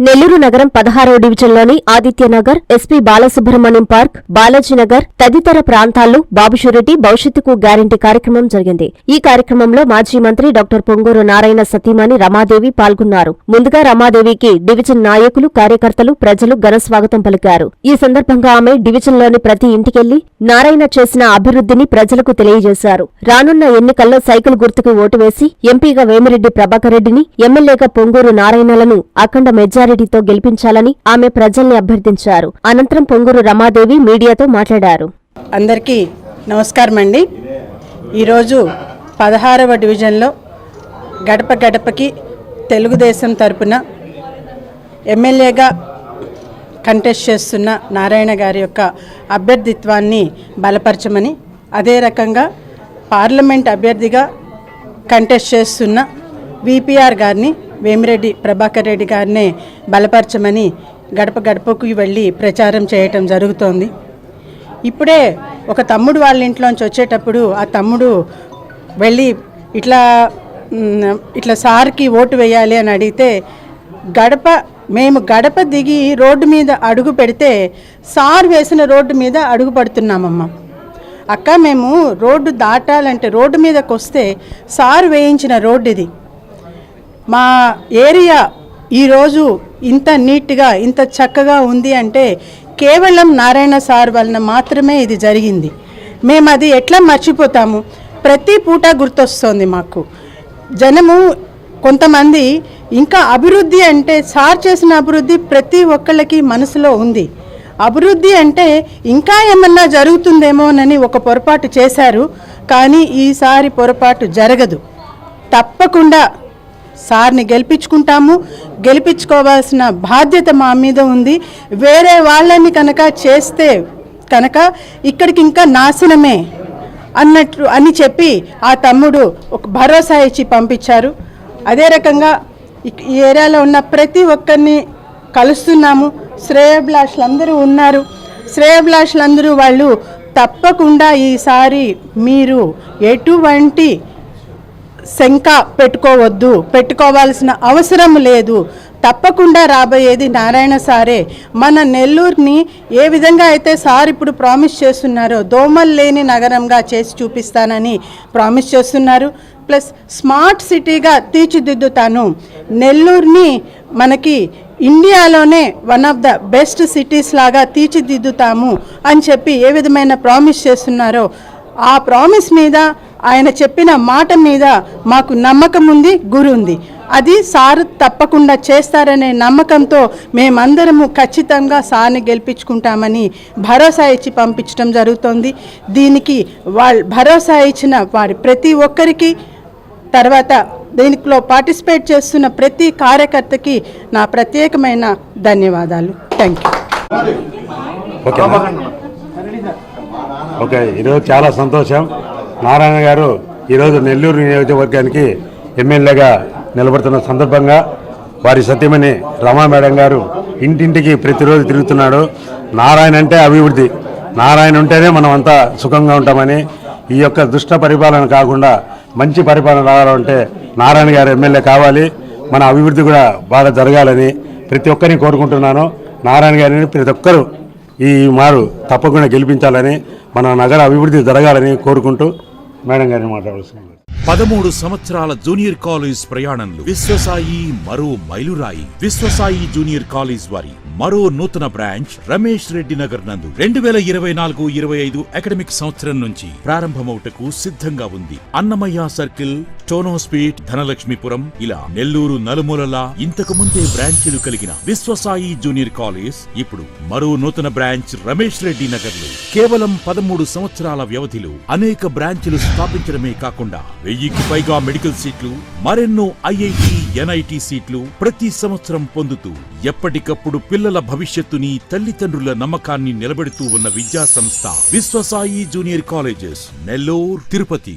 నెల్లూరు నగరం 16వ డివిజన్లోని Adityanagar, SP Balasubrahmanyam park, Balaji Nagar తదితర ప్రాంతాల్లో బాబు షూరిటీ భవిష్యత్తుకు గ్యారంటీ కార్యక్రమం జరిగింది. ఈ కార్యక్రమంలో మాజీ మంత్రి డాక్టర్ పొంగూరు నారాయణ సతీమణి రమాదేవి పాల్గొన్నారు. ముందుగా రమాదేవికి డివిజన్ నాయకులు, కార్యకర్తలు, ప్రజలు ఘనస్వాగతం పలికారు. ఈ సందర్భంగా ఆమె డివిజన్లోని ప్రతి ఇంటికెళ్లి నారాయణ చేసిన అభివృద్ధిని ప్రజలకు తెలియజేశారు. రానున్న ఎన్నికల్లో సైకిల్ గుర్తుకు ఓటు వేసి ఎంపీగా వేమిరెడ్డి ప్రభాకర్ రెడ్డిని, ఎమ్మెల్యేగా పొంగూరు నారాయణలను అఖండ మెజారిటీతో గెలిపించాలని ఆమె ప్రజల్ని అభ్యర్థించారు. అనంతరం పొంగూరు రమాదేవి మీడియాతో మాట్లాడారు. అందరికీ నమస్కారం అండి. ఈరోజు 16వ డివిజన్లో గడప గడపకి తెలుగుదేశం తరపున ఎమ్మెల్యేగా కంటెస్ట్ చేస్తున్న నారాయణ గారి యొక్క అభ్యర్థిత్వాన్ని బలపరచమని, అదే రకంగా పార్లమెంట్ అభ్యర్థిగా కంటెస్ట్ చేస్తున్న విపిఆర్ గారిని, వేమిరెడ్డి ప్రభాకర్ రెడ్డి గారినే బలపరచమని గడప గడపకు వెళ్ళి ప్రచారం చేయటం జరుగుతోంది. ఇప్పుడే ఒక తమ్ముడు వాళ్ళ ఇంట్లోంచి వచ్చేటప్పుడు ఆ తమ్ముడు వెళ్ళి ఇట్లా సార్కి ఓటు వేయాలి అని అడిగితే, మేము గడప దిగి రోడ్డు మీద అడుగు పెడితే సార్ వేసిన రోడ్డు మీద అడుగు పడుతున్నామమ్మా. అక్క, మేము రోడ్డు దాటాలంటే రోడ్డు మీదకి వస్తే సార్ వేయించిన రోడ్డు ఇది. మా ఏరియా ఈరోజు ఇంత నీట్గా, ఇంత చక్కగా ఉంది అంటే కేవలం నారాయణ సార్ వలన మాత్రమే ఇది జరిగింది. మేము అది ఎట్లా మర్చిపోతాము? ప్రతి పూట గుర్తొస్తుంది మాకు. జనము కొంతమంది ఇంకా అభివృద్ధి అంటే సార్ చేసిన అభివృద్ధి ప్రతి ఒక్కళ్ళకి మనసులో ఉంది. అభివృద్ధి అంటే ఇంకా ఏమన్నా జరుగుతుందేమోనని ఒక పొరపాటు చేశారు. కానీ ఈసారి పొరపాటు జరగదు. తప్పకుండా సార్ని గెలిపించుకుంటాము. గెలిపించుకోవాల్సిన బాధ్యత మా మీద ఉంది. వేరే వాళ్ళని కనుక చేస్తే కనుక ఇక్కడికి ఇంకా నాశనమే అన్నట్లు అని చెప్పి ఆ తమ్ముడు ఒక భరోసా ఇచ్చి పంపించారు. అదే రకంగా ఈ ఏరియాలో ఉన్న ప్రతి ఒక్కరిని కలుస్తున్నాము. శ్రేయోభిలాషులందరూ ఉన్నారు. శ్రేయోభిలాషులందరూ వాళ్ళు తప్పకుండా ఈసారి మీరు ఎటువంటి శంక పెట్టుకోవాల్సిన అవసరం లేదు. తప్పకుండా రాబోయేది నారాయణ సారే. మన నెల్లూరుని ఏ విధంగా అయితే సార్ ఇప్పుడు ప్రామిస్ చేస్తున్నారో, దోమలు లేని నగరంగా చేసి చూపిస్తానని ప్రామిస్ చేస్తున్నారు. ప్లస్ స్మార్ట్ సిటీగా తీర్చిదిద్దుతాను, నెల్లూరుని మనకి ఇండియాలోనే one of the best cities లాగా తీర్చిదిద్దుతాము అని చెప్పి ఏ విధమైన ప్రామిస్ చేస్తున్నారో, ఆ ప్రామిస్ మీద, ఆయన చెప్పిన మాట మీద మాకు నమ్మకం ఉంది, గురి ఉంది. అది సార్ తప్పకుండా చేస్తారనే నమ్మకంతో మేమందరము ఖచ్చితంగా సార్ని గెలిపించుకుంటామని భరోసా ఇచ్చి పంపించడం జరుగుతుంది. దీనికి వాళ్ళు భరోసా ఇచ్చిన వారి ప్రతి ఒక్కరికి, తర్వాత దీనిలో పార్టిసిపేట్ చేస్తున్న ప్రతి కార్యకర్తకి నా ప్రత్యేకమైన ధన్యవాదాలు. Thank you. ఓకే, ఈరోజు చాలా సంతోషం. నారాయణ గారు ఈరోజు నెల్లూరు నియోజకవర్గానికి ఎమ్మెల్యేగా నిలబడుతున్న సందర్భంగా వారి సతీమణి రమా మేడం గారు ఇంటింటికి ప్రతిరోజు తిరుగుతున్నాడు. నారాయణ అంటే అభివృద్ధి, నారాయణ ఉంటేనే మనం అంతా సుఖంగా ఉంటామని, ఈ యొక్క దుష్ట పరిపాలన కాకుండా మంచి పరిపాలన రావాలంటే నారాయణ గారు ఎమ్మెల్యే కావాలి, మన అభివృద్ధి కూడా బాగా జరగాలని ప్రతి ఒక్కరిని కోరుకుంటున్నాను. నారాయణ గారిని ప్రతి ఒక్కరూ ఈ మారు తప్పకుండా గెలిపించాలని, మన నగర అభివృద్ధి జరగాలని కోరుకుంటూ మేడం గారిని మాట్లాడాల్సింది. 13 సంవత్సరాల జూనియర్ కాలేజ్ ప్రయాణంలో విశ్వసాయి మరో మైలురాయి. విశ్వసాయి జూనియర్ కాలేజ్ వారి మరో నూతన బ్రాంచ్ రమేష్ రెడ్డి నగర్ నందు 2024-25 అకాడమిక్ సంవత్సరం నుంచి ప్రారంభమవుటకు సిద్ధంగా ఉంది. అన్నమయ్య సర్కిల్, టోనోస్పీట్, ధనలక్ష్మీపురం ఇలా నెల్లూరు నలుమూలలా ఇంతకు ముందే బ్రాంచీలు కలిగిన విశ్వసాయి జూనియర్ కాలేజ్ ఇప్పుడు మరో నూతన బ్రాంచ్ రమేష్ రెడ్డి నగర్ లో కేవలం 13 సంవత్సరాల వ్యవధిలో అనేక బ్రాంచీలు స్థాపించడమే కాకుండా 1000కి పైగా మెడికల్ సీట్లు, మరెన్నో ఐఐటి, ఎన్ఐటి సీట్లు ప్రతి సంవత్సరం పొందుతూ ఎప్పటికప్పుడు పిల్లల భవిష్యత్తుని, తల్లిదండ్రుల నమ్మకాన్ని నిలబెడుతూ ఉన్న విద్యా సంస్థ విశ్వసాయి జూనియర్ కాలేజెస్, నెల్లూరు, తిరుపతి.